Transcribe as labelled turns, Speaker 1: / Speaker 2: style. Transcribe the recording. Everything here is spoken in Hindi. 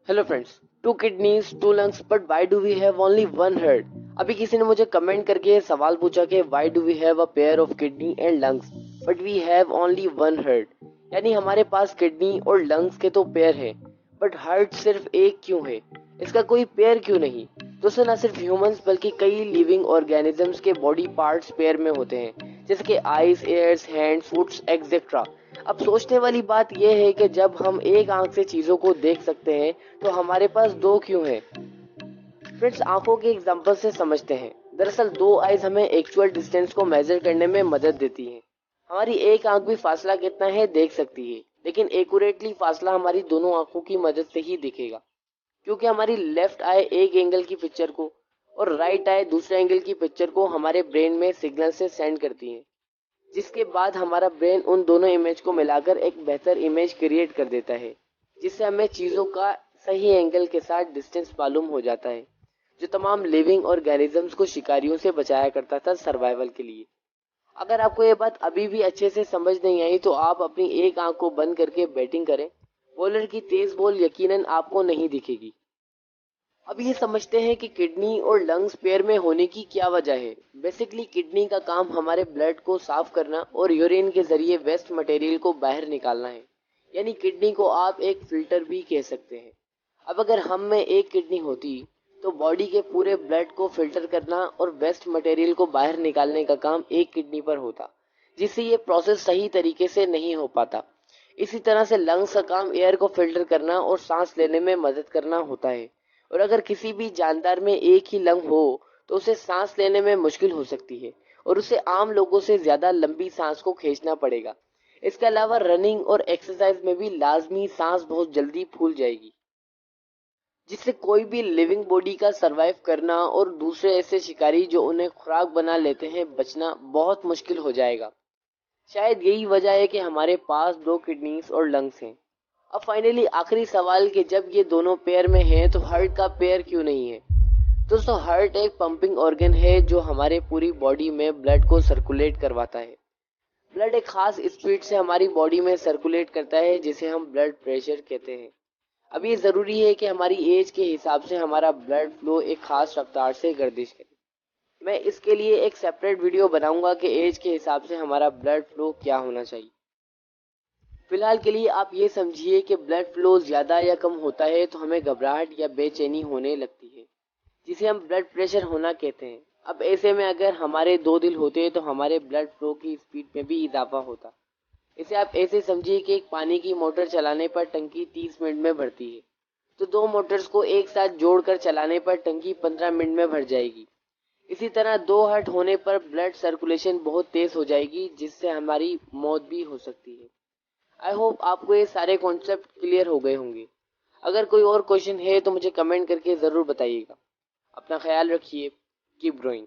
Speaker 1: Hello friends, two kidneys two lungs but why do we have only one heart. अभी किसी ने मुझे कमेंट करके ये सवाल पूछा कि why do we have a pair of kidney and lungs but we have only one heart. यानी हमारे पास किडनी और लंग्स के तो पेयर हैं बट हार्ट सिर्फ एक क्यों है, इसका कोई पेयर क्यों नहीं। दोस्तों, ना सिर्फ ह्यूमंस बल्कि कई लिविंग ऑर्गेनिजम्स के बॉडी पार्ट्स पेयर में होते हैं, जैसे कि eyes, ears, hands, foots etcetera. अब सोचने वाली बात यह है कि जब हम एक आंख से चीजों को देख सकते हैं तो हमारे पास दो क्यों हैं। फ्रेंड्स, आंखों के एग्जांपल से समझते हैं। दरअसल दो आईज हमें एक्चुअल डिस्टेंस को मेजर करने में मदद देती हैं। हमारी एक आंख भी फासला कितना है देख सकती है, लेकिन एक्यूरेटली फासला हमारी दोनों आंखों की मदद से ही दिखेगा, क्योंकि हमारी लेफ्ट आई एक एंगल की पिक्चर को और राइट आई दूसरे एंगल की पिक्चर को हमारे ब्रेन में सिग्नल से सेंड करती है, जिसके बाद हमारा ब्रेन उन दोनों इमेज को मिलाकर एक बेहतर इमेज क्रिएट कर देता है, जिससे हमें चीज़ों का सही एंगल के साथ डिस्टेंस मालूम हो जाता है, जो तमाम लिविंग ऑर्गेनिजम्स को शिकारियों से बचाया करता था सर्वाइवल के लिए। अगर आपको ये बात अभी भी अच्छे से समझ नहीं आई तो आप अपनी एक आंख को बंद करके बैटिंग करें। बॉलर की तेज बॉल यकीनन आपको नहीं दिखेगी। अब ये समझते हैं कि किडनी और लंग्स पेयर में होने की क्या वजह है। बेसिकली किडनी का काम हमारे ब्लड को साफ करना और यूरिन के जरिए वेस्ट मटेरियल को बाहर निकालना है। यानी किडनी को आप एक फिल्टर भी कह सकते हैं। अब अगर हम में एक किडनी होती तो बॉडी के पूरे ब्लड को फिल्टर करना और वेस्ट मटेरियल को बाहर निकालने का काम एक किडनी पर होता, जिससे ये प्रोसेस सही तरीके से नहीं हो पाता। इसी तरह से लंग्स का काम एयर को फिल्टर करना और सांस लेने में मदद करना होता है। और अगर किसी भी जानदार में एक ही लंग हो तो उसे सांस लेने में मुश्किल हो सकती है और उसे आम लोगों से ज्यादा लंबी सांस को खींचना पड़ेगा। इसके अलावा रनिंग और एक्सरसाइज में भी लाजमी सांस बहुत जल्दी फूल जाएगी, जिससे कोई भी लिविंग बॉडी का सरवाइव करना और दूसरे ऐसे शिकारी जो उन्हें खुराक बना लेते हैं बचना बहुत मुश्किल हो जाएगा। शायद यही वजह है कि हमारे पास दो किडनीज और लंग्स हैं। अब फाइनली आखिरी सवाल कि जब ये दोनों पेयर में हैं तो हार्ट का पेयर क्यों नहीं है। दोस्तों, हार्ट एक पंपिंग ऑर्गन है जो हमारे पूरी बॉडी में ब्लड को सर्कुलेट करवाता है। ब्लड एक खास स्पीड से हमारी बॉडी में सर्कुलेट करता है जिसे हम ब्लड प्रेशर कहते हैं। अब ये जरूरी है कि हमारी एज के हिसाब से हमारा ब्लड फ्लो एक खास रफ्तार से गर्दिश करे। मैं इसके लिए एक सेपरेट वीडियो बनाऊंगा कि एज के हिसाब से हमारा ब्लड फ्लो क्या होना चाहिए। फिलहाल के लिए आप ये समझिए कि ब्लड फ्लो ज़्यादा या कम होता है तो हमें घबराहट या बेचैनी होने लगती है, जिसे हम ब्लड प्रेशर होना कहते हैं। अब ऐसे में अगर हमारे दो दिल होते तो हमारे ब्लड फ्लो की स्पीड में भी इजाफा होता। इसे आप ऐसे समझिए कि एक पानी की मोटर चलाने पर टंकी 30 मिनट में भरती है, तो दो मोटर्स को एक साथ जोड़कर चलाने पर टंकी 15 मिनट में भर जाएगी। इसी तरह दो हार्ट होने पर ब्लड सर्कुलेशन बहुत तेज हो जाएगी, जिससे हमारी मौत भी हो सकती है। आई होप आपको ये सारे कॉन्सेप्ट क्लियर हो गए होंगे। अगर कोई और क्वेश्चन है तो मुझे कमेंट करके ज़रूर बताइएगा। अपना ख्याल रखिए। Keep growing.